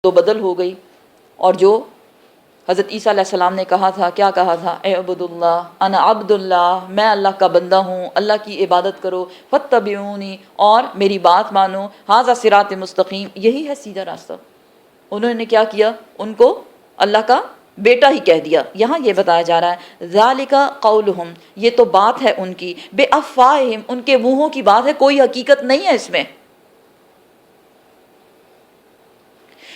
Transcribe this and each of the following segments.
تو بدل ہو گئی، اور جو حضرت عیسیٰ علیہ السلام نے کہا تھا، کیا کہا تھا؟ اے عبد اللہ انا عبد اللہ، میں اللہ کا بندہ ہوں، اللہ کی عبادت کرو، فاتبعونی، اور میری بات مانو، ھذا صراط مستقیم، یہی ہے سیدھا راستہ۔ انہوں نے کیا کیا؟ ان کو اللہ کا بیٹا ہی کہہ دیا۔ یہاں یہ بتایا جا رہا ہے ذالک قولہم، یہ تو بات ہے ان کی، بے افواہہم، ان کے منہوں کی بات ہے، کوئی حقیقت نہیں ہے اس میں۔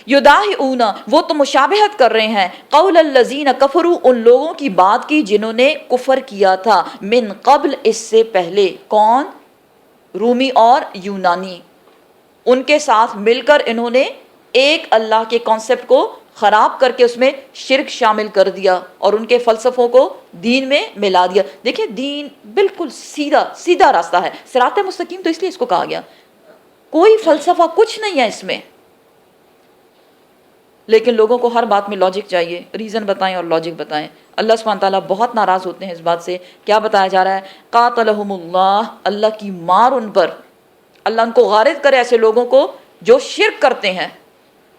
یداہئون، وہ تو مشابہت کر رہے ہیں، قول الذین کفروا، ان لوگوں کی بات کی جنہوں نے کفر کیا تھا، من قبل، اس سے پہلے۔ کون؟ رومی اور یونانی، ان کے ساتھ مل کر انہوں نے ایک اللہ کے کانسیپٹ کو خراب کر کے اس میں شرک شامل کر دیا اور ان کے فلسفوں کو دین میں ملا دیا۔ دیکھیں دین بالکل سیدھا سیدھا راستہ ہے، صراط مستقیم تو اس لیے اس کو کہا گیا، کوئی فلسفہ کچھ نہیں ہے اس میں، لیکن لوگوں کو ہر بات میں لاجک چاہیے، ریزن بتائیں اور لاجک بتائیں۔ اللہ سبحانہ تعالیٰ بہت ناراض ہوتے ہیں اس بات سے۔ کیا بتایا جا رہا ہے؟ قاتلہم اللہ، اللہ کی مار ان پر، اللہ ان کو غارت کرے ایسے لوگوں کو جو شرک کرتے ہیں،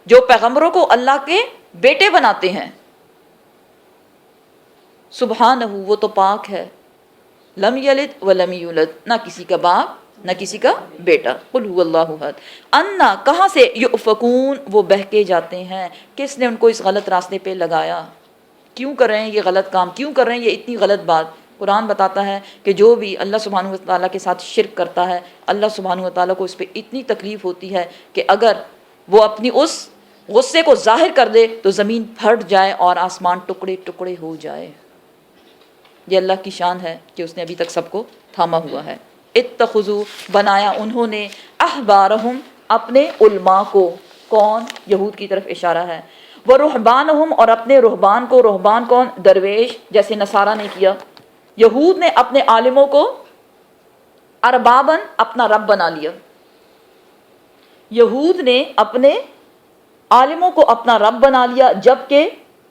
جو پیغمبروں کو اللہ کے بیٹے بناتے ہیں۔ سبحانہ، وہ تو پاک ہے، لم یلد ولم یولد، نہ کسی کا باپ نہ کسی کا بیٹا، قل هو اللہ احد، انا، کہاں سے، یؤفکون، وہ بہکے جاتے ہیں، کس نے ان کو اس غلط راستے پہ لگایا؟ کیوں کر رہے ہیں یہ غلط کام، کیوں کر رہے ہیں یہ اتنی غلط بات؟ قرآن بتاتا ہے کہ جو بھی اللہ سبحانہ وتعالیٰ کے ساتھ شرک کرتا ہے، اللہ سبحانہ وتعالیٰ کو اس پہ اتنی تکلیف ہوتی ہے کہ اگر وہ اپنی اس غصے کو ظاہر کر دے تو زمین پھٹ جائے اور آسمان ٹکڑے ٹکڑے ہو جائے۔ یہ اللہ کی شان ہے کہ اس نے ابھی تک سب کو تھاما ہوا ہے۔ اتخذوا، بنایا انہوں نے، احبارہم، اپنے علماء کو، کون؟ یہود کی طرف اشارہ ہے، ورہبانہم، اور اپنے رہبان کو، رہبان کون؟ درویش، جیسے نصارہ نے کیا۔ یہود نے اپنے عالموں کو اربابن، اپنا رب بنا لیا، یہود نے اپنے عالموں کو اپنا رب بنا لیا، جبکہ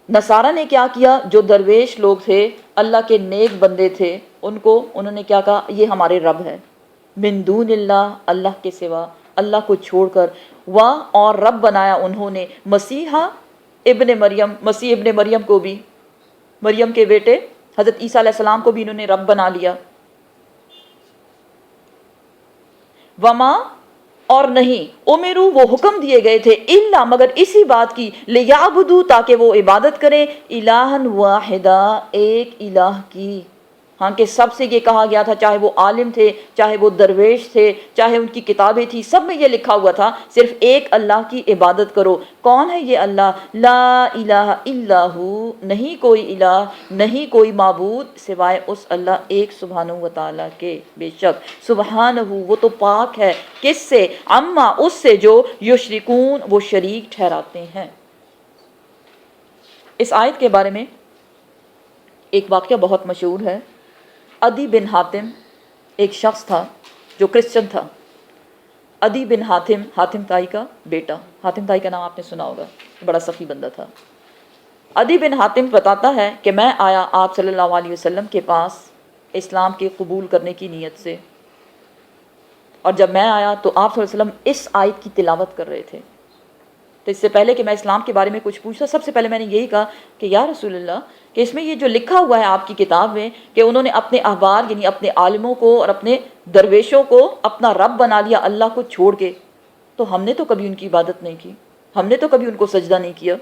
نصارہ نے کیا کیا؟ جو درویش لوگ تھے، اللہ کے نیک بندے تھے، ان کو انہوں نے کیا کہا؟ یہ ہمارے رب ہے، من دون اللہ، اللہ کے سوا، اللہ کو چھوڑ کر، اور رب بنایا انہوں نے مسیحا ابن مریم، مسیح ابن مریم کو بھی، مریم کے بیٹے حضرت عیسیٰ علیہ السلام کو بھی انہوں نے رب بنا لیا۔ وما، اور نہیں، امرو، وہ حکم دیے گئے تھے، الا، مگر اسی بات کی، لیعبدوا، تاکہ وہ عبادت کریں، الہا واحدا، ایک الہ کی۔ ہاں کہ سب سے یہ کہا گیا تھا، چاہے وہ عالم تھے، چاہے وہ درویش تھے، چاہے ان کی کتابیں تھی، سب میں یہ لکھا ہوا تھا صرف ایک اللہ کی عبادت کرو۔ کون ہے یہ اللہ؟ لا الہ الا ہو، نہیں کوئی الہ، نہیں کوئی معبود سوائے اس اللہ ایک سبحانہ وتعالیٰ کے، بے شک سبحانہ، وہ تو پاک ہے، کس سے؟ عما، اس سے، جو یشرکون، وہ شریک ٹھہراتے ہیں۔ اس آیت کے بارے میں ایک واقعہ بہت مشہور ہے۔ عدی بن حاتم ایک شخص تھا جو کرسچن تھا۔ عدی بن حاتم، حاتم تائی کا بیٹا، حاتم تائی کا نام آپ نے سنا ہوگا، بڑا سخی بندہ تھا۔ عدی بن حاتم بتاتا ہے کہ میں آیا آپ صلی اللہ علیہ وسلم کے پاس اسلام کے قبول کرنے کی نیت سے، اور جب میں آیا تو آپ صلی اللہ علیہ وسلم اس آیت کی تلاوت کر رہے تھے۔ تو اس سے پہلے کہ میں اسلام کے بارے میں کچھ پوچھتا، سب سے پہلے میں نے یہی کہا کہ یا رسول اللہ، کہ اس میں یہ جو لکھا ہوا ہے آپ کی کتاب میں کہ انہوں نے اپنے احبار یعنی اپنے عالموں کو اور اپنے درویشوں کو اپنا رب بنا لیا اللہ کو چھوڑ کے، تو ہم نے تو کبھی ان کی عبادت نہیں کی، ہم نے تو کبھی ان کو سجدہ نہیں کیا،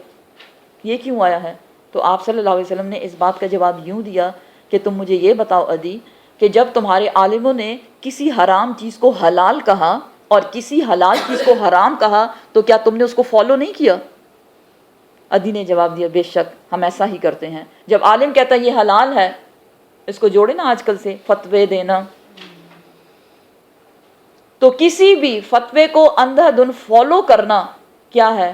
یہ کیوں آیا ہے؟ تو آپ صلی اللہ علیہ وسلم نے اس بات کا جواب یوں دیا کہ تم مجھے یہ بتاؤ عدی، کہ جب تمہارے عالموں نے کسی حرام چیز کو حلال کہا اور کسی حلال چیز کو حرام کہا تو کیا تم نے اس کو فالو نہیں کیا؟ عدی نے جواب دیا بے شک ہم ایسا ہی کرتے ہیں، جب عالم کہتا ہے یہ حلال ہے، اس کو جوڑے نا آج کل سے فتوے دینا، تو کسی بھی فتوے کو اندھا دھن فالو کرنا کیا ہے؟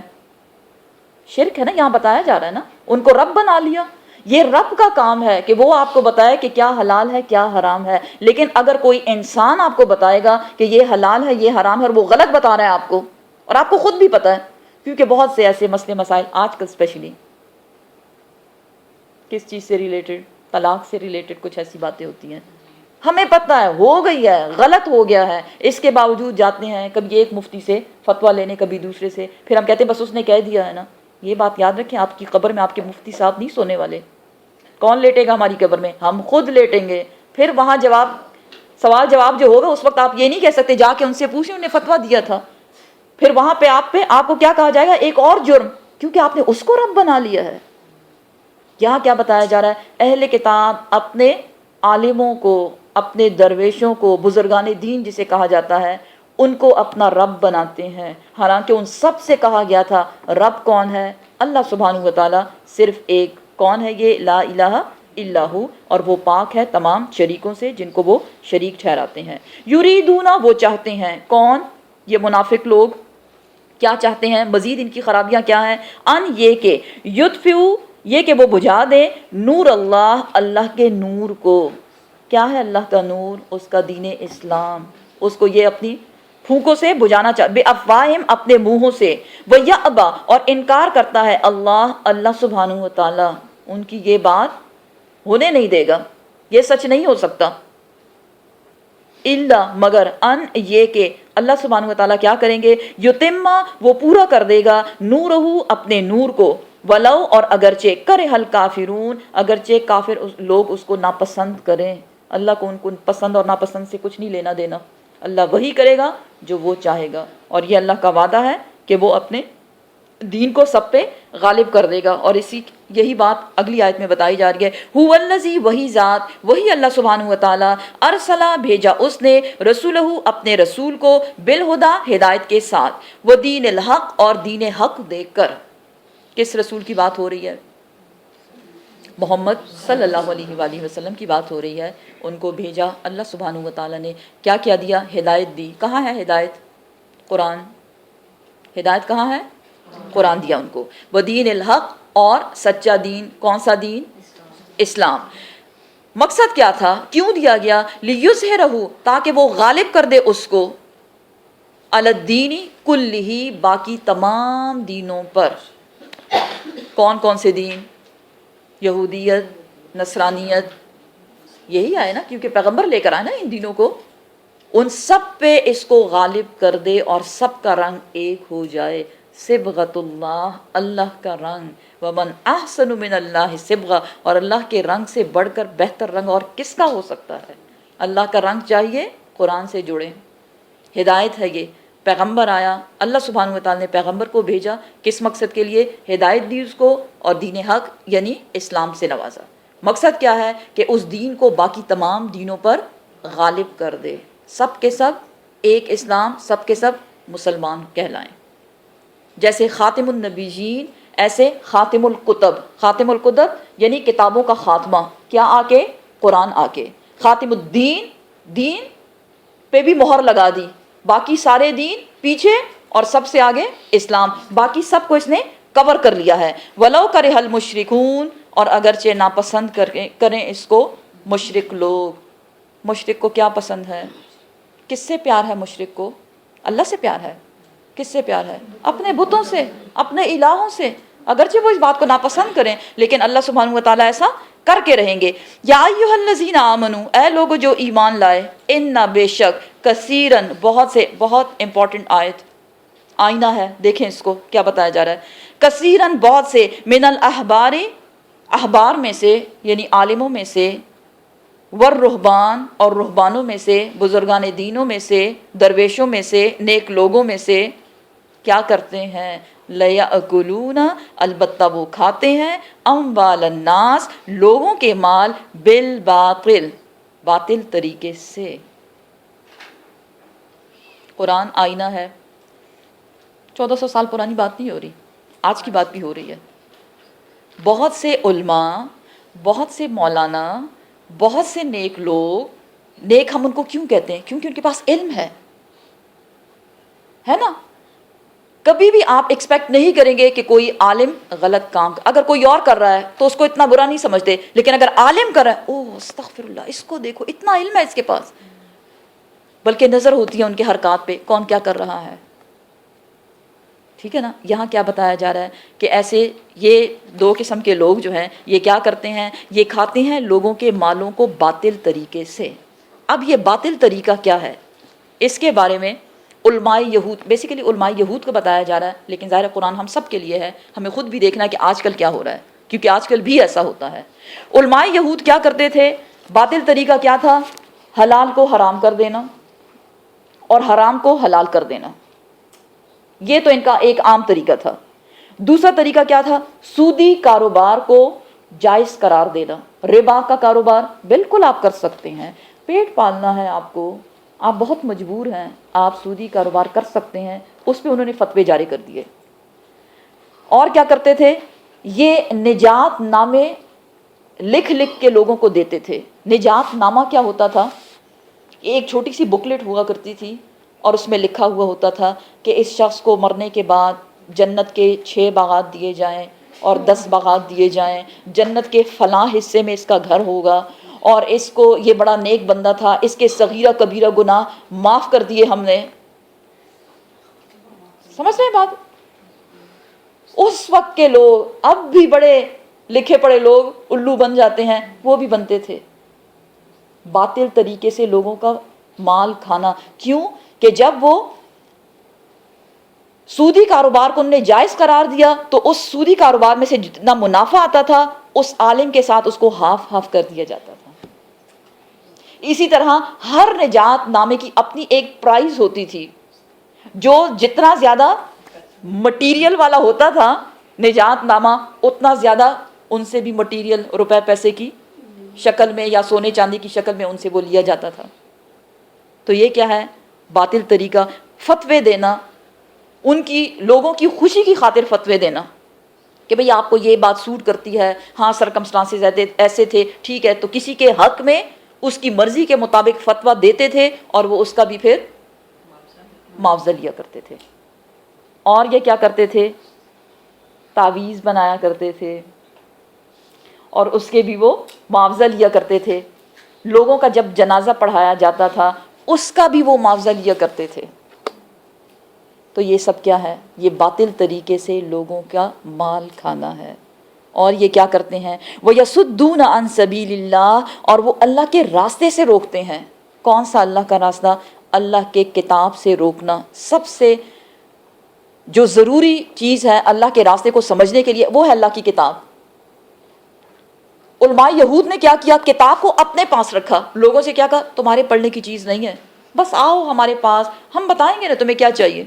شرک ہے نا، یہاں بتایا جا رہا ہے نا، ان کو رب بنا لیا۔ یہ رب کا کام ہے کہ وہ آپ کو بتائے کہ کیا حلال ہے کیا حرام ہے، لیکن اگر کوئی انسان آپ کو بتائے گا کہ یہ حلال ہے یہ حرام ہے اور وہ غلط بتا رہا ہے آپ کو، اور آپ کو خود بھی پتہ ہے، کیونکہ بہت سے ایسے مسئلے مسائل آج کل اسپیشلی کس چیز سے ریلیٹڈ، طلاق سے ریلیٹڈ کچھ ایسی باتیں ہوتی ہیں ہمیں پتہ ہے ہو گئی ہے، غلط ہو گیا ہے، اس کے باوجود جاتے ہیں کبھی ایک مفتی سے فتویٰ لینے، کبھی دوسرے سے، پھر ہم کہتے ہیں بس اس نے کہہ دیا ہے نا۔ یہ بات یاد رکھیں، آپ کی قبر میں آپ کے مفتی صاحب نہیں سونے والے۔ کون لیٹے گا ہماری قبر میں؟ ہم خود لیٹیں گے۔ پھر وہاں سوال جواب جو ہوگا اس وقت آپ یہ نہیں کہہ سکتے جا کے ان سے پوچھیں انہوں نے فتویٰ دیا تھا۔ پھر وہاں پہ آپ کو کیا کہا جائے گا؟ ایک اور جرم، کیونکہ آپ نے اس کو رب بنا لیا ہے۔ یہاں کیا بتایا جا رہا ہے؟ اہل کتاب اپنے عالموں کو، اپنے درویشوں کو، بزرگان دین جسے کہا جاتا ہے، ان کو اپنا رب بناتے ہیں، حالانکہ ان سب سے کہا گیا تھا رب کون ہے؟ اللہ سبحانہ و تعالیٰ صرف ایک۔ کون ہے یہ؟ لا الہ الا ہو، اور وہ پاک ہے تمام شریکوں سے جن کو وہ شریک ٹھہراتے ہیں۔ یریدون، وہ چاہتے ہیں، کون؟ یہ منافق لوگ کیا چاہتے ہیں؟ مزید ان کی خرابیاں کیا ہیں؟ ان یہ کہ یطفئوا، یہ کہ وہ بجھا دیں، نور اللہ، اللہ کے نور کو۔ کیا ہے اللہ کا نور؟ اس کا دین اسلام، اس کو یہ اپنی پھونکوں سے بجھانا چاہتے، بے افواہم، اپنے منہوں سے، وَيَأْبَى، اور انکار کرتا ہے اللہ سبحانہ و تعالیٰ ان کی یہ بات ہونے نہیں دے گا، یہ سچ نہیں ہو سکتا۔ الا، مگر، ان یہ کہ اللہ سبحانہ و تعالیٰ کیا کریں گے؟ یتمہ، وہ پورا کر دے گا، نورہ، اپنے نور کو، ولو، اور اگرچہ، کرہ الکافرون، اگرچہ کافر لوگ اس کو ناپسند کریں۔ اللہ کو ان کو پسند اور ناپسند سے کچھ نہیں لینا دینا، اللہ وہی کرے گا جو وہ چاہے گا، اور یہ اللہ کا وعدہ ہے کہ وہ اپنے دین کو سب پہ غالب کر دے گا۔ اور یہی بات اگلی آیت میں بتائی جا رہی ہے، هو الذی، وہی ذات، وہی اللہ سبحانہ و تعالیٰ، ارسلہ، بھیجا اس نے، رسولہ، اپنے رسول کو، بالہدیٰ، ہدایت کے ساتھ، ودین الحق، اور دین حق دے کر۔ کس رسول کی بات ہو رہی ہے؟ محمد صلی اللہ علیہ وآلہ وسلم کی بات ہو رہی ہے۔ ان کو بھیجا اللہ سبحانہ و تعالیٰ نے، کیا کیا دیا؟ ہدایت دی۔ کہاں ہے ہدایت؟ قرآن۔ ہدایت کہاں ہے؟ قرآن دیا ان کو، ودین الحق، اور سچا دین۔ کون سا دین؟ اسلام۔ مقصد کیا تھا؟ کیوں دیا گیا؟ لیظہرہ، تاکہ وہ غالب کر دے اس کو، علی الدین کلہ، باقی تمام دینوں پر۔ کون کون سے دین؟ یہودیت، نصرانیت، یہی آئے نا، کیونکہ پیغمبر لے کر آئے نا ان دینوں کو، ان سب پہ اس کو غالب کر دے اور سب کا رنگ ایک ہو جائے۔ صبغۃ اللہ، اللہ کا رنگ، ومن احسن من اللہ صبغہ، اور اللہ کے رنگ سے بڑھ کر بہتر رنگ اور کس کا ہو سکتا ہے؟ اللہ کا رنگ چاہیے، قرآن سے جڑیں، ہدایت ہے یہ۔ پیغمبر آیا، اللہ سبحانہ و تعالیٰ نے پیغمبر کو بھیجا، کس مقصد کے لیے؟ ہدایت دی اس کو، اور دین حق یعنی اسلام سے نوازا۔ مقصد کیا ہے؟ کہ اس دین کو باقی تمام دینوں پر غالب کر دے، سب کے سب ایک اسلام، سب کے سب مسلمان کہلائیں۔ جیسے خاتم النبیین، ایسے خاتم الکتب۔ خاتم الکتب یعنی کتابوں کا خاتمہ، کیا آ کے؟ قرآن آ کے۔ خاتم الدین، دین پہ بھی مہر لگا دی، باقی سارے دین پیچھے، اور سب سے آگے اسلام، باقی سب کو اس نے کور کر لیا ہے۔ ولو کرہ المشرکون، اور اگرچہ ناپسند کریں اس کو مشرک لوگ۔ مشرک کو کیا پسند ہے؟ کس سے پیار ہے مشرک کو؟ اللہ سے پیار ہے۔ کس سے پیار ہے؟ اپنے بتوں سے، اپنے الہوں سے، اگرچہ وہ اس بات کو ناپسند کریں، لیکن اللہ سبحانہ و تعالیٰ ایسا کر کے رہیں گے۔ یا ایھا الذین آمنو، اے لوگو جو ایمان لائے، ان، بے شک، کثیرن، بہت سے، بہت امپورٹنٹ آیت، آئینہ ہے، دیکھیں اس کو کیا بتایا جا رہا ہے۔ کثیرن، بہت سے، من الاحبار، احبار میں سے یعنی عالموں میں سے، والرہبان، اور رہبانوں میں سے، بزرگان دینوں میں سے، درویشوں میں سے، نیک لوگوں میں سے، کیا کرتے ہیں؟ لیأکلون، البتہ وہ کھاتے ہیں، اموال الناس، لوگوں کے مال، بالباطل، باطل طریقے سے۔ قرآن آئینہ ہے، 1400 سال پرانی بات نہیں ہو رہی، آج کی بات بھی ہو رہی ہے۔ بہت سے علماء، بہت سے مولانا، بہت سے نیک لوگ، نیک ہم ان کو کیوں کہتے ہیں؟ کیونکہ ان کے پاس علم ہے نا۔ کبھی بھی آپ ایکسپیکٹ نہیں کریں گے کہ کوئی عالم غلط کام، اگر کوئی اور کر رہا ہے تو اس کو اتنا برا نہیں سمجھتے، لیکن اگر عالم کر رہا ہے، اوہ استغفر اللہ، اس کو دیکھو اتنا علم ہے اس کے پاس، بلکہ نظر ہوتی ہے ان کے حرکات پہ کون کیا کر رہا ہے۔ ٹھیک ہے نا؟ یہاں کیا بتایا جا رہا ہے کہ ایسے یہ دو قسم کے لوگ جو ہیں، یہ کیا کرتے ہیں؟ یہ کھاتے ہیں لوگوں کے مالوں کو باطل طریقے سے۔ اب یہ باطل طریقہ کیا ہے، اس کے بارے میں علماء یہود، بیسیکلی علماء یہود کو بتایا جا رہا ہے، لیکن ظاہر قرآن ہم سب کے لیے ہے، ہمیں خود بھی دیکھنا ہے کہ آج کل کیا ہو رہا ہے، کیونکہ آج کل بھی ایسا ہوتا ہے۔ علماء یہود کیا کرتے تھے، باطل طریقہ کیا تھا، حلال کو حرام کر دینا اور حرام کو حلال کر دینا، یہ تو ان کا ایک عام طریقہ تھا۔ دوسرا طریقہ کیا تھا، سودی کاروبار کو جائز قرار دینا۔ ربا کا کاروبار بالکل آپ کر سکتے ہیں، پیٹ پالنا ہے آپ کو، آپ بہت مجبور ہیں، آپ سودی کاروبار کر سکتے ہیں، اس پہ انہوں نے فتوے جاری کر دیے۔ اور کیا کرتے تھے، یہ نجات نامے لکھ لکھ کے لوگوں کو دیتے تھے۔ نجات نامہ کیا ہوتا تھا، ایک چھوٹی سی بکلیٹ ہوا کرتی تھی اور اس میں لکھا ہوا ہوتا تھا کہ اس شخص کو مرنے کے بعد جنت کے 6 باغات دیے جائیں اور 10 باغات دیے جائیں، جنت کے فلاں حصے میں اس کا گھر ہوگا، اور اس کو یہ بڑا نیک بندہ تھا، اس کے صغیرہ کبیرہ گناہ معاف کر دیے ہم نے۔ سمجھ رہے ہیں بات؟ اس وقت کے لوگ، اب بھی بڑے لکھے پڑھے لوگ الو بن جاتے ہیں، وہ بھی بنتے تھے۔ باطل طریقے سے لوگوں کا مال کھانا، کیوں کہ جب وہ سودی کاروبار کو انہوں نے جائز قرار دیا تو اس سودی کاروبار میں سے جتنا منافع آتا تھا اس عالم کے ساتھ اس کو ہاف ہاف کر دیا جاتا تھا۔ اسی طرح ہر نجات نامے کی اپنی ایک پرائز ہوتی تھی، جو جتنا زیادہ مٹیریل والا ہوتا تھا نجات نامہ، اتنا زیادہ ان سے بھی مٹیریل روپے پیسے کی شکل میں یا سونے چاندی کی شکل میں ان سے وہ لیا جاتا تھا۔ تو یہ کیا ہے، باطل طریقہ، فتوے دینا، ان کی لوگوں کی خوشی کی خاطر فتوے دینا کہ بھئی آپ کو یہ بات سوٹ کرتی ہے، ہاں سرکمسٹانسز ایسے تھے، ٹھیک ہے، تو کسی کے حق میں اس کی مرضی کے مطابق فتویٰ دیتے تھے اور وہ اس کا بھی پھر معاوضہ لیا کرتے تھے۔ اور یہ کیا کرتے تھے، تعویذ بنایا کرتے تھے اور اس کے بھی وہ معاوضہ لیا کرتے تھے۔ لوگوں کا جب جنازہ پڑھایا جاتا تھا اس کا بھی وہ معاوضہ لیا کرتے تھے۔ تو یہ سب کیا ہے، یہ باطل طریقے سے لوگوں کا مال کھانا ہے۔ اور یہ کیا کرتے ہیں، وَيَصُدُّونَ عَن سَبِيلِ اللَّهِ، اور وہ اللہ کے راستے سے روکتے ہیں۔ کون سا اللہ کا راستہ، اللہ کے کتاب سے روکنا۔ سب سے جو ضروری چیز ہے اللہ کے راستے کو سمجھنے کے لیے وہ ہے اللہ کی کتاب۔ علماء یہود نے کیا کیا، کتاب کو اپنے پاس رکھا، لوگوں سے کیا کہا، تمہارے پڑھنے کی چیز نہیں ہے، بس آؤ ہمارے پاس، ہم بتائیں گے نا تمہیں کیا چاہیے۔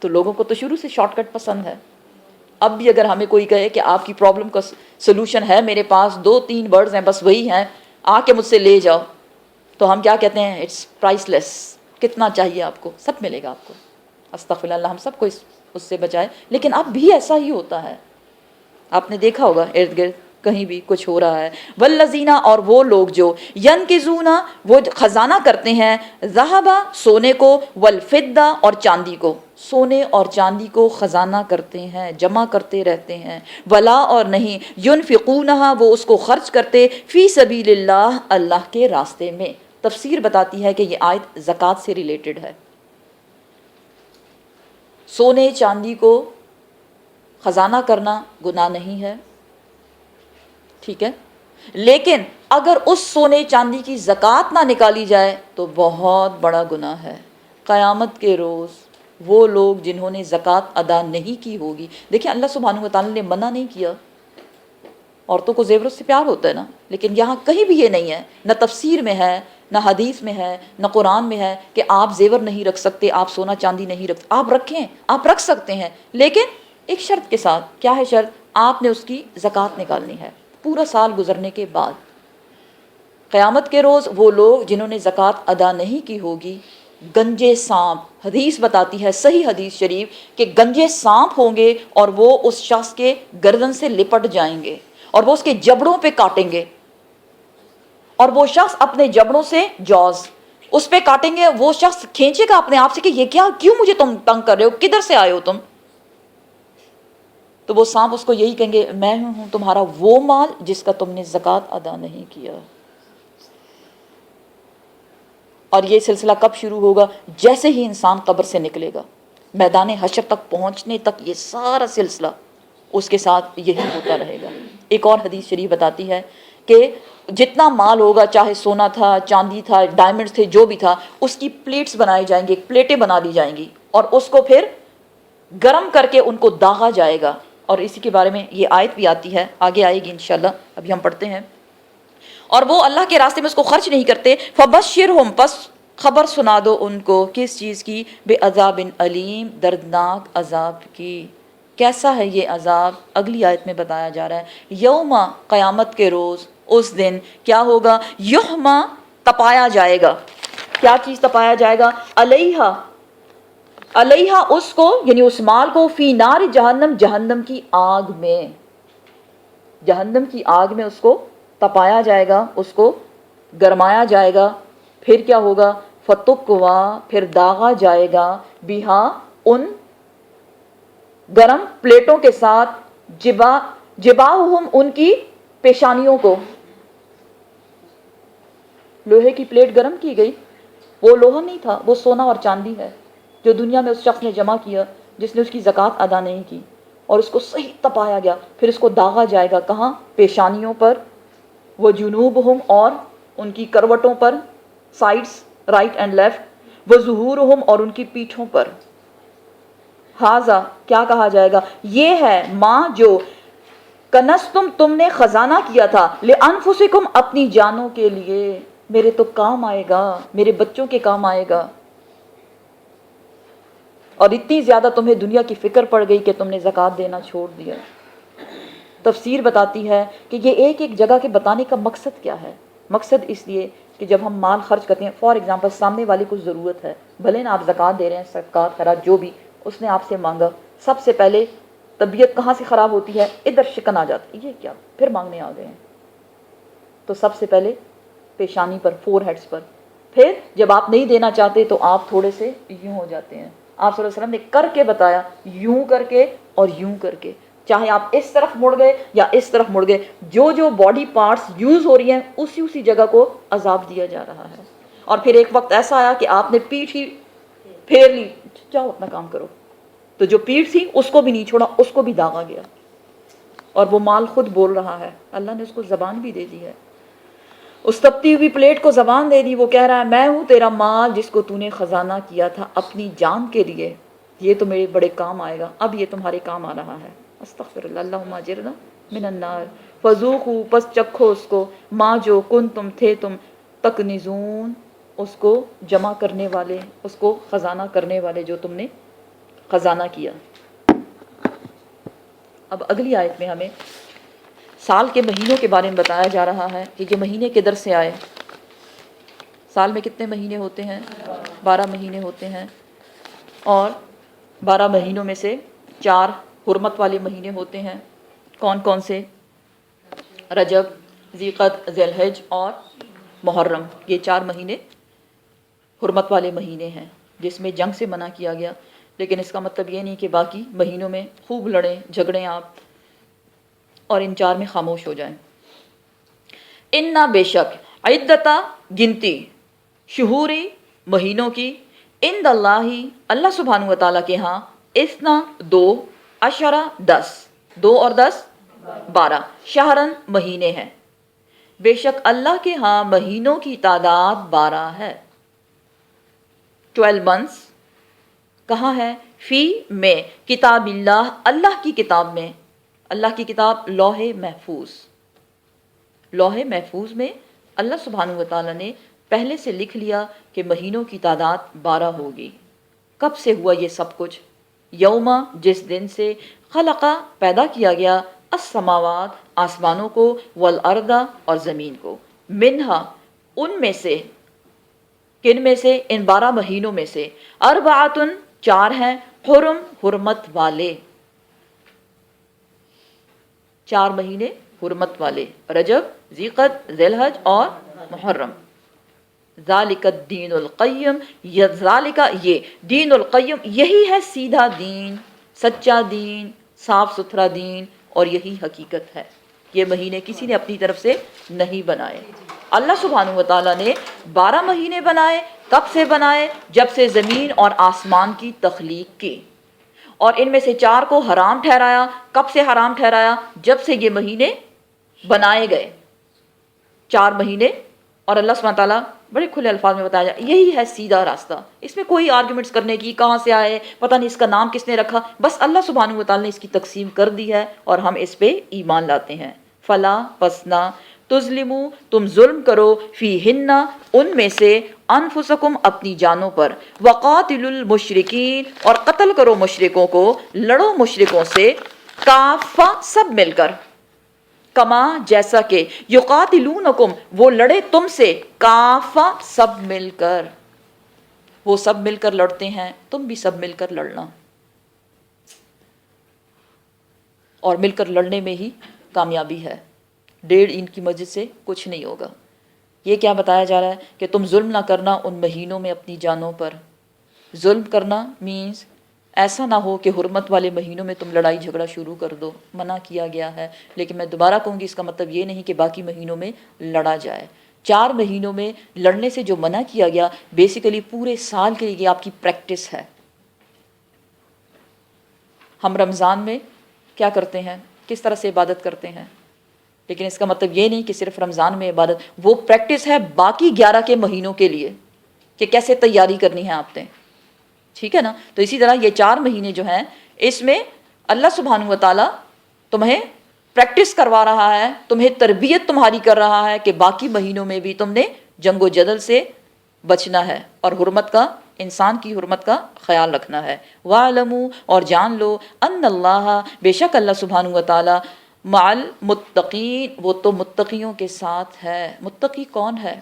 تو لوگوں کو تو شروع سے شارٹ کٹ پسند ہے۔ اب بھی اگر ہمیں کوئی کہے کہ آپ کی پرابلم کا سلوشن ہے میرے پاس، 2-3 ورڈز ہیں بس وہی ہیں، آ کے مجھ سے لے جاؤ، تو ہم کیا کہتے ہیں، اٹس پرائس لیس، کتنا چاہیے آپ کو، سب ملے گا آپ کو۔ استغفر اللہ، ہم سب کو اس سے بچائے۔ لیکن اب بھی ایسا ہی ہوتا ہے، آپ نے دیکھا ہوگا ارد گرد کہیں بھی کچھ ہو رہا ہے۔ والذین، اور وہ لوگ جو ینکزون، وہ خزانہ کرتے ہیں، ذہب، سونے کو، والفضہ، اور چاندی کو، سونے اور چاندی کو خزانہ کرتے ہیں، جمع کرتے رہتے ہیں، ولا، اور نہیں، ینفقونہا، وہ اس کو خرچ کرتے، فی سبیل اللہ، اللہ کے راستے میں۔ تفسیر بتاتی ہے کہ یہ آیت زکوٰۃ سے ریلیٹڈ ہے۔ سونے چاندی کو خزانہ کرنا گناہ نہیں ہے، ٹھیک ہے، لیکن اگر اس سونے چاندی کی زکوٰۃ نہ نکالی جائے تو بہت بڑا گناہ ہے۔ قیامت کے روز وہ لوگ جنہوں نے زکوٰۃ ادا نہیں کی ہوگی، دیکھیں اللہ سبحانہ و تعالیٰ نے منع نہیں کیا، عورتوں کو زیورات سے پیار ہوتا ہے نا، لیکن یہاں کہیں بھی یہ نہیں ہے، نہ تفسیر میں ہے، نہ حدیث میں ہے، نہ قرآن میں ہے کہ آپ زیور نہیں رکھ سکتے، آپ سونا چاندی نہیں رکھ، آپ رکھیں، آپ رکھ سکتے ہیں، لیکن ایک شرط کے ساتھ۔ کیا ہے شرط؟ آپ نے اس کی زکوٰۃ نکالنی ہے پورا سال گزرنے کے بعد۔ قیامت کے روز وہ لوگ جنہوں نے زکوٰۃ ادا نہیں کی ہوگی، گنجے سانپ، حدیث بتاتی ہے، صحیح حدیث شریف، کہ گنجے سانپ ہوں گے اور وہ اس شخص کے گردن سے لپٹ جائیں گے اور وہ اس کے جبڑوں پہ کاٹیں گے، اور وہ شخص اپنے جبڑوں سے جوز اس پہ کاٹیں گے، وہ شخص کھینچے گا اپنے آپ سے کہ یہ کیا، کیوں مجھے تم تنگ کر رہے ہو، کدھر سے آئے ہو تم؟ تو وہ سانپ اس کو یہی کہیں گے، میں ہوں تمہارا وہ مال جس کا تم نے زکوٰۃ ادا نہیں کیا۔ اور یہ سلسلہ کب شروع ہوگا؟ جیسے ہی انسان قبر سے نکلے گا، میدان حشر تک پہنچنے تک یہ سارا سلسلہ اس کے ساتھ یہی ہوتا رہے گا۔ ایک اور حدیث شریف بتاتی ہے کہ جتنا مال ہوگا، چاہے سونا تھا، چاندی تھا، ڈائمنڈز تھے، جو بھی تھا، اس کی پلیٹس بنائی جائیں گی، پلیٹیں بنا دی جائیں گی، اور اس کو پھر گرم کر کے ان کو داغا جائے گا. اور اسی کے بارے میں یہ آیت بھی آتی ہے، آگے آئے گی انشاءاللہ، ابھی ہم پڑھتے ہیں. اور وہ اللہ کے راستے میں اس کو خرچ نہیں کرتے. فبشرہم، پس خبر سنا دو ان کو کس چیز کی؟ بے عذاب علیم، دردناک عذاب کی. کیسا ہے یہ عذاب؟ اگلی آیت میں بتایا جا رہا ہے. یوما، قیامت کے روز، اس دن کیا ہوگا؟ یحما، تپایا جائے گا. کیا چیز تپایا جائے گا؟ علیہا، علیہا اس کو، یعنی اس مال کو، فی نار جہنم، جہنم کی آگ میں، جہنم کی آگ میں اس کو تپایا جائے گا، اس کو گرمایا جائے گا. پھر کیا ہوگا؟ فتقوا، پھر داغا جائے گا، بہا، ان گرم پلیٹوں کے ساتھ، جباہم، ان کی پیشانیوں کو. لوہے کی پلیٹ گرم کی گئی، وہ لوہا نہیں تھا، وہ سونا اور چاندی ہے جو دنیا میں اس شخص نے جمع کیا جس نے اس کی زکوٰۃ ادا نہیں کی، اور اس کو صحیح تپایا گیا. پھر اس کو داغا جائے گا کہاں؟ پیشانیوں پر. وہ جنوبہم، اور ان کی کروٹوں پر، سائڈس، رائٹ اینڈ لیفٹ. وہ ظہورہم، اور ان کی پیٹھوں پر. ہاذا، کیا کہا جائے گا؟ یہ ہے ماں جو کنزتم، تم نے خزانہ کیا تھا، لانفسکم، اپنی جانوں کے لیے. میرے تو کام آئے گا، میرے بچوں کے کام آئے گا. اور اتنی زیادہ تمہیں دنیا کی فکر پڑ گئی کہ تم نے زکوٰۃ دینا چھوڑ دیا. تفسیر بتاتی ہے کہ یہ ایک ایک جگہ کے بتانے کا مقصد کیا ہے. مقصد اس لیے کہ جب ہم مال خرچ کرتے ہیں، فار ایگزامپل سامنے والے کو ضرورت ہے، بھلے نہ آپ زکوٰۃ دے رہے ہیں، صدقات خیرات جو بھی، اس نے آپ سے مانگا، سب سے پہلے طبیعت کہاں سے خراب ہوتی ہے؟ ادھر شکن آ جاتی ہے، یہ کیا پھر مانگنے آ گئے ہیں. تو سب سے پہلے پیشانی پر، فور ہیڈس پر. پھر جب آپ نہیں دینا چاہتے تو آپ تھوڑے سے یوں ہو جاتے ہیں. آپ صلی اللہ علیہ وسلم نے کر کے بتایا، یوں کر کے اور یوں کر کے. چاہے آپ اس طرف مڑ گئے یا اس طرف مڑ گئے، جو جو باڈی پارٹس یوز ہو رہی ہیں اسی جگہ کو عذاب دیا جا رہا ہے. اور پھر ایک وقت ایسا آیا کہ آپ نے پیٹھ ہی پھیر لی، جاؤ اپنا کام کرو. تو جو پیٹھ تھی اس کو بھی نہیں چھوڑا، اس کو بھی داغا گیا. اور وہ مال خود بول رہا ہے، اللہ نے اس کو زبان بھی دے دی ہے. اس تپتی ہوئی پلیٹ کو زبان دے دی. وہ کہہ رہا ہے میں ہوں تیرا مال جس کو تو نے خزانہ کیا تھا اپنی جان کے لیے، یہ تو میرے بڑے کام آئے گا، اب یہ تمہارے کام آ رہا ہے. استغفر اللہ، اللہم اجرنا من النار. فذوقوا، پس چکھو اس کو، ما جو کن تم تھے تم تکنزون، اس کو جمع کرنے والے، اس کو خزانہ کرنے والے، جو تم نے خزانہ کیا. اب اگلی آیت میں ہمیں سال کے مہینوں کے بارے میں بتایا جا رہا ہے کہ یہ مہینے کدھر سے آئے. سال میں کتنے مہینے ہوتے ہیں؟ 12 مہینے ہوتے ہیں. اور 12 مہینوں میں سے 4 حرمت والے مہینے ہوتے ہیں. کون کون سے؟ رجب، ذی-القعدہ، ذی الحج اور محرم. یہ 4 مہینے حرمت والے مہینے ہیں جس میں جنگ سے منع کیا گیا. لیکن اس کا مطلب یہ نہیں کہ باقی مہینوں میں خوب لڑیں جھگڑیں آپ اور ان 4 میں خاموش ہو جائیں. اِنَّا، بے شک، عدتہ، گنتی، شہوری، مہینوں کی، عند اللہ، اللہ سبحانہ و تعالیٰ کے ہاں، اثنا، 2، عشرہ، 10، 2 اور 10، 12، شہرن، مہینے ہیں. بے شک اللہ کے ہاں مہینوں کی تعداد 12 ہے. 12 months کہاں ہے؟ فی، میں، کتاب اللہ، اللہ کی کتاب میں. اللہ کی کتاب لوح محفوظ. لوح محفوظ میں اللہ سبحانہ و تعالیٰ نے پہلے سے لکھ لیا کہ مہینوں کی تعداد 12 ہوگی. کب سے ہوا یہ سب کچھ؟ یوما، جس دن سے، خلقہ، پیدا کیا گیا، السماوات، آسمانوں کو، والارض، اور زمین کو، منہا، ان میں سے، کن میں سے؟ ان 12 مہینوں میں سے، اربعۃ، 4 ہیں، حرم، حرمت والے. 4 مہینے حرمت والے، رجب، ذی-القعدہ، ذی الحج اور محرم. ذالک الدین القیم، ذالک، یہ، دین القیم، یہی ہے سیدھا دین، سچا دین، صاف ستھرا دین، اور یہی حقیقت ہے. یہ مہینے کسی نے اپنی طرف سے نہیں بنائے. اللہ سبحانہ و تعالیٰ نے 12 مہینے بنائے. کب سے بنائے؟ جب سے زمین اور آسمان کی تخلیق کی. اور ان میں سے 4 کو حرام ٹھہرایا. کب سے حرام ٹھہرایا؟ جب سے یہ مہینے بنائے گئے. 4 مہینے، اور اللہ سبحانہ تعالیٰ بڑے کھلے الفاظ میں بتایا جائے یہی ہے سیدھا راستہ. اس میں کوئی آرگومنٹس کرنے کی کہاں سے آئے، پتہ نہیں اس کا نام کس نے رکھا، بس اللہ سبحانہ وتعالیٰ نے اس کی تقسیم کر دی ہے اور ہم اس پہ ایمان لاتے ہیں. فلا پسنا تظلمو تم ظلم کرو فی ہننا ان میں سے، انفسکم اپنی جانوں پر، وقاتل المشرکین اور قتل کرو مشرکوں کو، لڑو مشرکوں سے، کافہ سب مل کر، کما جیسا کہ، یقاتلونکم وہ لڑے تم سے، کافہ سب مل کر، وہ سب مل کر لڑتے ہیں، تم بھی سب مل کر لڑنا، اور مل کر لڑنے میں ہی کامیابی ہے. 1.5 اینٹ کی مسجد سے کچھ نہیں ہوگا. یہ کیا بتایا جا رہا ہے کہ تم ظلم نہ کرنا ان مہینوں میں اپنی جانوں پر. ظلم کرنا مینز ایسا نہ ہو کہ حرمت والے مہینوں میں تم لڑائی جھگڑا شروع کر دو، منع کیا گیا ہے. لیکن میں دوبارہ کہوں گی اس کا مطلب یہ نہیں کہ باقی مہینوں میں لڑا جائے. 4 مہینوں میں لڑنے سے جو منع کیا گیا بیسیکلی پورے سال کے لیے آپ کی پریکٹس ہے. ہم رمضان میں کیا کرتے ہیں، کس طرح سے عبادت کرتے ہیں، لیکن اس کا مطلب یہ نہیں کہ صرف رمضان میں عبادت، وہ پریکٹس ہے باقی 11 کے مہینوں کے لیے کہ کیسے تیاری کرنی ہے آپ نے. ٹھیک ہے نا. تو اسی طرح یہ 4 مہینے جو ہیں اس میں اللہ سبحانہ وتعالیٰ تمہیں پریکٹس کروا رہا ہے، تمہیں تربیت تمہاری کر رہا ہے کہ باقی مہینوں میں بھی تم نے جنگ و جدل سے بچنا ہے اور حرمت کا، انسان کی حرمت کا خیال رکھنا ہے. وَاعْلَمُوا اور جان لو، ان اللہ بے شک اللہ سبحانہ وتعالیٰ، مع المتقین وہ تو متقیوں کے ساتھ ہے. متقی کون ہے؟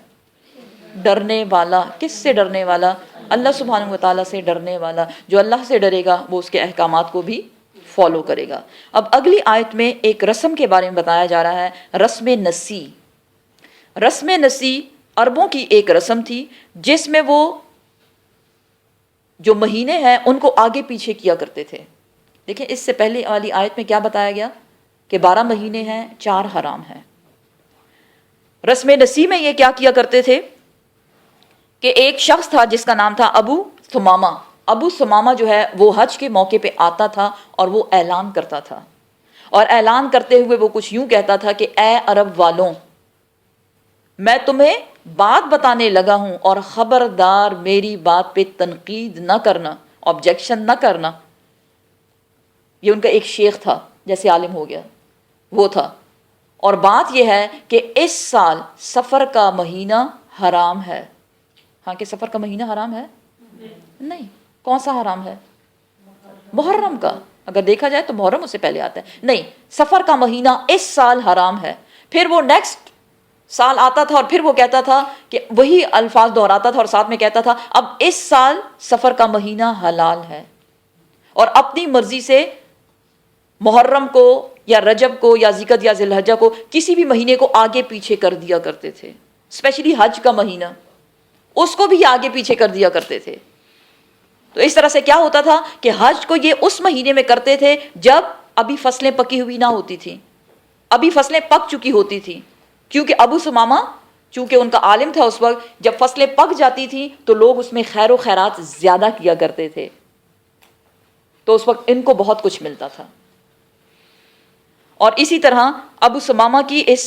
ڈرنے والا. کس سے ڈرنے والا؟ اللہ سبحانہ وتعالیٰ سے ڈرنے والا. جو اللہ سے ڈرے گا وہ اس کے احکامات کو بھی فالو کرے گا. اب اگلی آیت میں ایک رسم کے بارے میں بتایا جا رہا ہے، رسم نسی. رسم نسی عربوں کی ایک رسم تھی جس میں وہ جو مہینے ہیں ان کو آگے پیچھے کیا کرتے تھے. دیکھیں اس سے پہلے والی آیت میں کیا بتایا گیا کہ 12 مہینے ہیں، 4 حرام ہیں. رسم نسی میں یہ کیا کیا کرتے تھے کہ ایک شخص تھا جس کا نام تھا ابو ثمامہ. ابو ثمامہ جو ہے وہ حج کے موقع پہ آتا تھا اور وہ اعلان کرتا تھا، اور اعلان کرتے ہوئے وہ کچھ یوں کہتا تھا کہ اے عرب والوں، میں تمہیں بات بتانے لگا ہوں اور خبردار میری بات پہ تنقید نہ کرنا، آبجیکشن نہ کرنا. یہ ان کا ایک شیخ تھا، جیسے عالم ہو گیا وہ تھا. اور بات یہ ہے کہ اس سال سفر کا مہینہ حرام ہے. ہاں کہ سفر کا مہینہ حرام ہے؟ نہیں. کون سا حرام ہے؟ محرم کا. اگر دیکھا جائے تو محرم اس سے پہلے آتا ہے. نہیں، سفر کا مہینہ اس سال حرام ہے. پھر وہ نیکسٹ سال آتا تھا اور پھر وہ کہتا تھا کہ وہی الفاظ دہراتا تھا اور ساتھ میں کہتا تھا اب اس سال سفر کا مہینہ حلال ہے. اور اپنی مرضی سے محرم کو یا رجب کو یا ذیقعدہ یا ذی الحجہ کو کسی بھی مہینے کو آگے پیچھے کر دیا کرتے تھے. اسپیشلی حج کا مہینہ اس کو بھی آگے پیچھے کر دیا کرتے تھے. تو اس طرح سے کیا ہوتا تھا کہ حج کو یہ اس مہینے میں کرتے تھے جب ابھی فصلیں پکی ہوئی نہ ہوتی تھیں، ابھی فصلیں پک چکی ہوتی تھیں. کیونکہ ابو ثمامہ چونکہ ان کا عالم تھا اس وقت، جب فصلیں پک جاتی تھیں تو لوگ اس میں خیر و خیرات زیادہ کیا کرتے تھے، تو اس وقت ان کو بہت کچھ ملتا تھا. اور اسی طرح ابو ثمامہ کی اس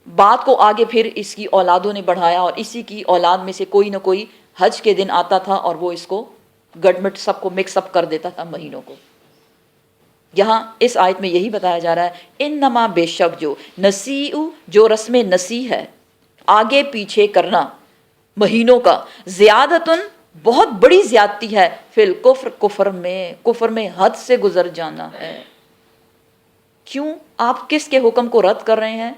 بات کو آگے پھر اس کی اولادوں نے بڑھایا، اور اسی کی اولاد میں سے کوئی نہ کوئی حج کے دن آتا تھا اور وہ اس کو گڈمٹ سب کو مکس اپ کر دیتا تھا مہینوں کو. یہاں اس آیت میں یہی بتایا جا رہا ہے انما بے شک جو نسیء جو رسم نسی ہے، آگے پیچھے کرنا مہینوں کا، زیادتن بہت بڑی زیادتی ہے، فی الکفر کفر میں حد سے گزر جانا ہے. کیوں؟ آپ کس کے حکم کو رد کر رہے ہیں؟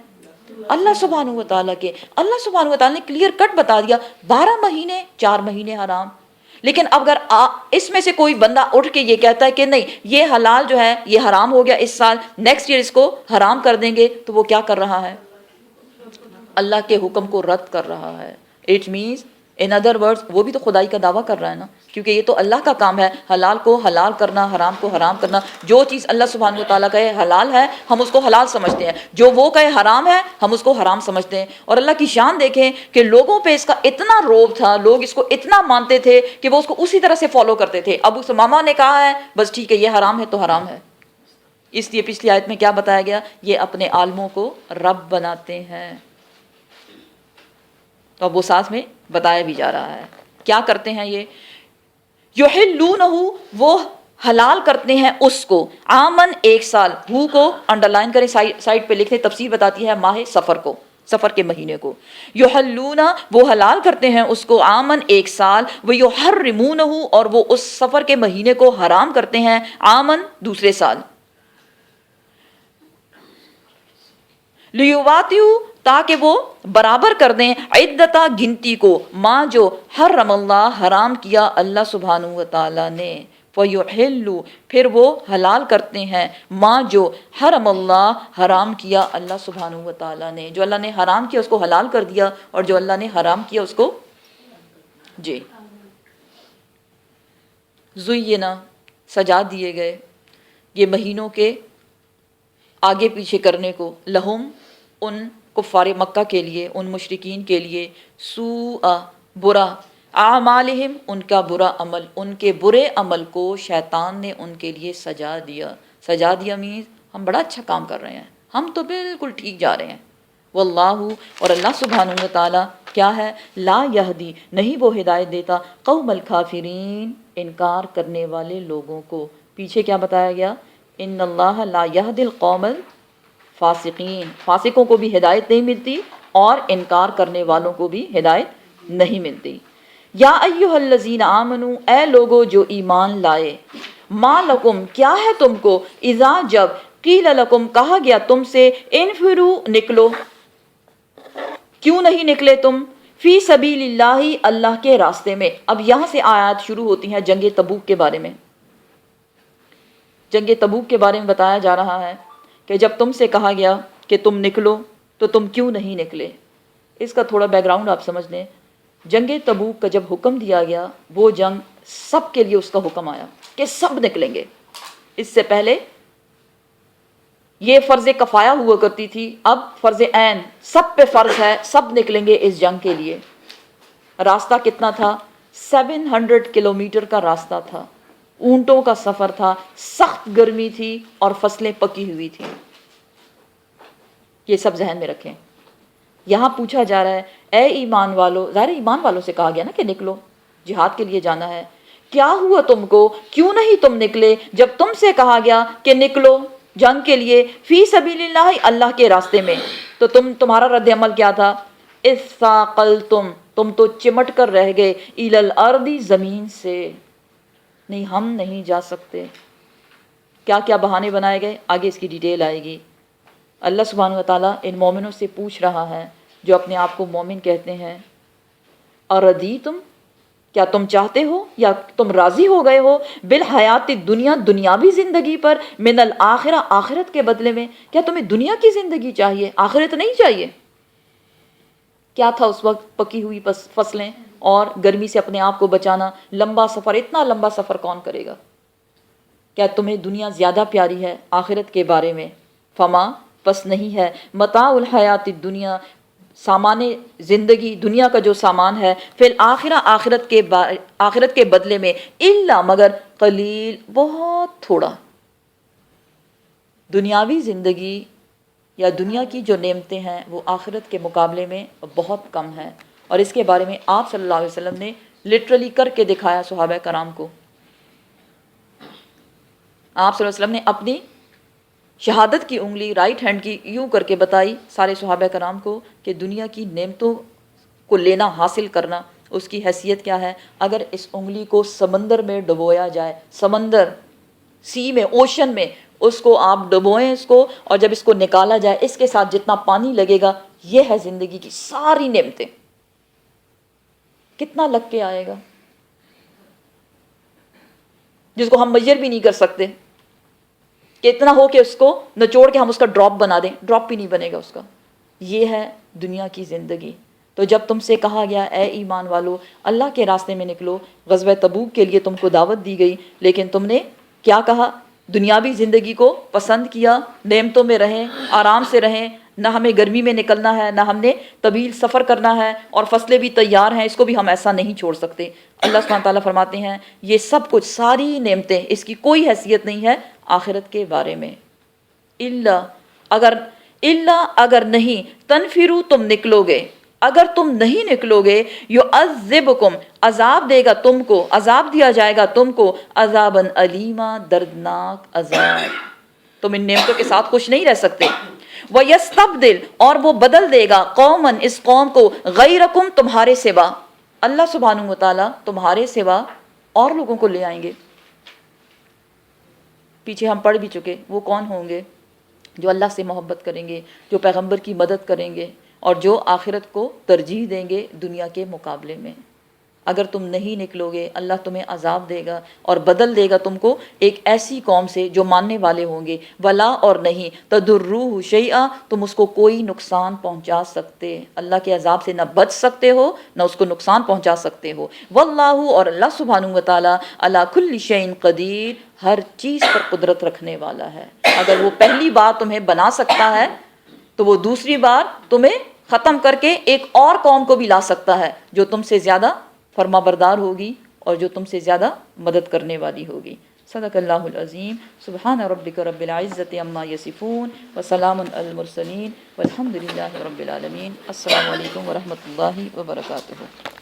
اللہ سبحانہ وتعالیٰ کے. اللہ سبحانہ وتعالیٰ نے کلیئر کٹ بتا دیا 12 مہینے 4 مہینے حرام. لیکن اگر اس میں سے کوئی بندہ اٹھ کے یہ کہتا ہے کہ نہیں یہ حلال جو ہے یہ حرام ہو گیا اس سال، نیکسٹ ایئر اس کو حرام کر دیں گے، تو وہ کیا کر رہا ہے؟ اللہ کے حکم کو رد کر رہا ہے. It means in other words وہ بھی تو خدائی کا دعویٰ کر رہا ہے نا، کیونکہ یہ تو اللہ کا کام ہے حلال کو حلال کرنا، حرام کو حرام کرنا. جو چیز اللہ سبحانہ وتعالیٰ کہے حلال ہے ہم اس کو حلال سمجھتے ہیں، جو وہ کہے حرام ہے ہم اس کو حرام سمجھتے ہیں. اور اللہ کی شان دیکھیں کہ لوگوں پہ اس کا اتنا روب تھا، لوگ اس کو اتنا مانتے تھے کہ وہ اس کو اسی طرح سے فالو کرتے تھے. ابو ثمامہ نے کہا ہے بس ٹھیک ہے یہ حرام ہے تو حرام ہے. اس لیے پچھلی آیت میں کیا بتایا گیا؟ یہ اپنے عالموں کو رب بناتے ہیں. تو اب وہ ساتھ میں بتایا بھی جا رہا ہے کیا کرتے ہیں یہ. یحلونہ وہ حلال کرتے ہیں اس کو، آمن ایک سال، ہو کو انڈر لائن کریں، سائڈ پہ لکھیں، تفسیر بتاتی ہے ماہ سفر کو، سفر کے مہینے کو. یحلون وہ حلال کرتے ہیں اس کو، آمن ایک سال، ویحرمونہ اور وہ اس سفر کے مہینے کو حرام کرتے ہیں آمن دوسرے سال. لیواتیو تاکہ وہ برابر کر دیں عدتا گنتی کو، ماں جو حرم اللہ حرام کیا اللہ سبحانہ و تعالیٰ نے. فَيُحِلُّ پھر وہ حلال کرتے ہیں ماں جو حرم اللہ حرام کیا اللہ سبحانہ و تعالیٰ نے. جو اللہ نے حرام کیا اس کو حلال کر دیا، اور جو اللہ نے حرام کیا اس کو جی زینا سجا دیے گئے یہ مہینوں کے آگے پیچھے کرنے کو، لہم ان کفار مکہ کے لیے، ان مشرکین کے لیے، سوء برا، اعمالہم ان کا برا عمل، ان کے برے عمل کو شیطان نے ان کے لیے سجا دیا. سجا دیا مینز ہم بڑا اچھا کام کر رہے ہیں، ہم تو بالکل ٹھیک جا رہے ہیں. واللہ اور اللہ سبحانہ و تعالیٰ کیا ہے، لا یہدی نہیں وہ ہدایت دیتا قوم الکافرین انکار کرنے والے لوگوں کو. پیچھے کیا بتایا گیا، ان اللہ لا یہدی القوم الفاسقین، فاسقوں کو بھی ہدایت نہیں ملتی اور انکار کرنے والوں کو بھی ہدایت نہیں ملتی. یا ایہا الذین آمنو اے لوگو جو ایمان لائے، ما لکم کیا ہے تم کو، اذا جب قیل لکم کہا گیا تم سے، انفرو نکلو، کیوں نہیں نکلے تم، فی سبیل اللہ اللہ کے راستے میں. اب یہاں سے آیات شروع ہوتی ہیں جنگ تبوک کے بارے میں. جنگ تبوک کے بارے میں بتایا جا رہا ہے کہ جب تم سے کہا گیا کہ تم نکلو تو تم کیوں نہیں نکلے. اس کا تھوڑا بیک گراؤنڈ آپ سمجھ لیں. جنگ تبوک کا جب حکم دیا گیا، وہ جنگ سب کے لیے اس کا حکم آیا کہ سب نکلیں گے. اس سے پہلے یہ فرض کفایہ ہوا کرتی تھی، اب فرض عین سب پہ فرض ہے، سب نکلیں گے اس جنگ کے لیے. راستہ کتنا تھا، 700 کلومیٹر کا راستہ تھا، اونٹوں کا سفر تھا، سخت گرمی تھی اور فصلیں پکی ہوئی تھیں. یہ سب ذہن میں رکھیں. یہاں پوچھا جا رہا ہے اے ایمان والو، ظاہر ایمان والوں سے کہا گیا نا کہ نکلو، جہاد کے لیے جانا ہے. کیا ہوا تم کو، کیوں نہیں تم نکلے جب تم سے کہا گیا کہ نکلو جنگ کے لیے، فی سبیل اللہ اللہ کے راستے میں. تو تمہارا رد عمل کیا تھا، اثاقلتم تم تو چمٹ کر رہ گئے، الی الارض زمین سے، نہیں ہم نہیں جا سکتے. کیا کیا بہانے بنائے گئے، آگے اس کی ڈیٹیل آئے گی. اللہ سبحانہ و تعالیٰ ان مومنوں سے پوچھ رہا ہے جو اپنے آپ کو مومن کہتے ہیں، اردیتم کیا تم چاہتے ہو یا تم راضی ہو گئے ہو، بالحیات دنیا دنیاوی زندگی پر، من الآخرہ آخرت کے بدلے میں. کیا تمہیں دنیا کی زندگی چاہیے، آخرت نہیں چاہیے. کیا تھا اس وقت، پکی ہوئی فصلیں اور گرمی سے اپنے آپ کو بچانا، لمبا سفر، اتنا لمبا سفر کون کرے گا. کیا تمہیں دنیا زیادہ پیاری ہے آخرت کے بارے میں، فما پس نہیں ہے، متاع الحیات الدنیا سامان زندگی دنیا کا جو سامان ہے، فی الآخرہ آخرت کے بدلے میں، الا مگر قلیل بہت تھوڑا. دنیاوی زندگی یا دنیا کی جو نعمتیں ہیں وہ آخرت کے مقابلے میں بہت کم ہے. اور اس کے بارے میں آپ صلی اللہ علیہ وسلم نے لٹرلی کر کے دکھایا صحابہ کرام کو. آپ صلی اللہ علیہ وسلم نے اپنی شہادت کی انگلی رائٹ ہینڈ کی یوں کر کے بتائی سارے صحابہ کرام کو کہ دنیا کی نعمتوں کو لینا، حاصل کرنا، اس کی حیثیت کیا ہے. اگر اس انگلی کو سمندر میں ڈبویا جائے، سمندر، سی میں، اوشن میں، اس کو آپ ڈبوئیں اس کو، اور جب اس کو نکالا جائے اس کے ساتھ جتنا پانی لگے گا، یہ ہے زندگی کی ساری نعمتیں. کتنا لگ کے آئے گا جس کو ہم میجر بھی نہیں کر سکتے، کہ اتنا ہو کہ اس کو نچوڑ کے ہم اس کا ڈراپ بنا دیں، ڈراپ بھی نہیں بنے گا اس کا. یہ ہے دنیا کی زندگی. تو جب تم سے کہا گیا اے ایمان والو اللہ کے راستے میں نکلو، غزوہ تبوک کے لیے تم کو دعوت دی گئی، لیکن تم نے کیا کہا، دنیاوی زندگی کو پسند کیا، نعمتوں میں رہیں، آرام سے رہیں، نہ ہمیں گرمی میں نکلنا ہے، نہ ہم نے طویل سفر کرنا ہے، اور فصلیں بھی تیار ہیں، اس کو بھی ہم ایسا نہیں چھوڑ سکتے. اللہ سبحانہ تعالیٰ فرماتے ہیں یہ سب کچھ، ساری نعمتیں، اس کی کوئی حیثیت نہیں ہے آخرت کے بارے میں. الا اگر نہیں تنفرو تم نکلو گے، اگر تم نہیں نکلو گے یعذبکم عذاب دے گا تم کو، عذاب دیا جائے گا تم کو، عذابًا علیما دردناک عذاب، تم ان نعمتوں کے ساتھ خوش نہیں رہ سکتے۔ وَيَسْتَبْدِلْ اور وہ بدل دے گا قوماً اس قوم کو غیرکم تمہارے سوا، اللہ سبحانہ وتعالیٰ تمہارے سوا اور لوگوں کو لے آئیں گے۔ پیچھے ہم پڑھ بھی چکے وہ کون ہوں گے، جو اللہ سے محبت کریں گے، جو پیغمبر کی مدد کریں گے اور جو آخرت کو ترجیح دیں گے دنیا کے مقابلے میں۔ اگر تم نہیں نکلو گے اللہ تمہیں عذاب دے گا اور بدل دے گا تم کو ایک ایسی قوم سے جو ماننے والے ہوں گے، ولا اور نہیں تضروہ شیئا تم اس کو کوئی نقصان پہنچا سکتے، اللہ کے عذاب سے نہ بچ سکتے ہو نہ اس کو نقصان پہنچا سکتے ہو۔ واللہ اور اللہ سبحانہ وتعالی علی کل شیء قدیر ہر چیز پر قدرت رکھنے والا ہے۔ اگر وہ پہلی بار تمہیں بنا سکتا ہے تو وہ دوسری بار تمہیں ختم کر کے ایک اور قوم کو بھی لا سکتا ہے جو تم سے زیادہ فرما بردار ہوگی اور جو تم سے زیادہ مدد کرنے والی ہوگی۔ صدق اللہ العظیم۔ سبحان ربک رب العزت عما یصفون وسلام علی المرسلین والحمد للہ رب العالمین۔ السلام علیکم ورحمۃ اللہ وبرکاتہ۔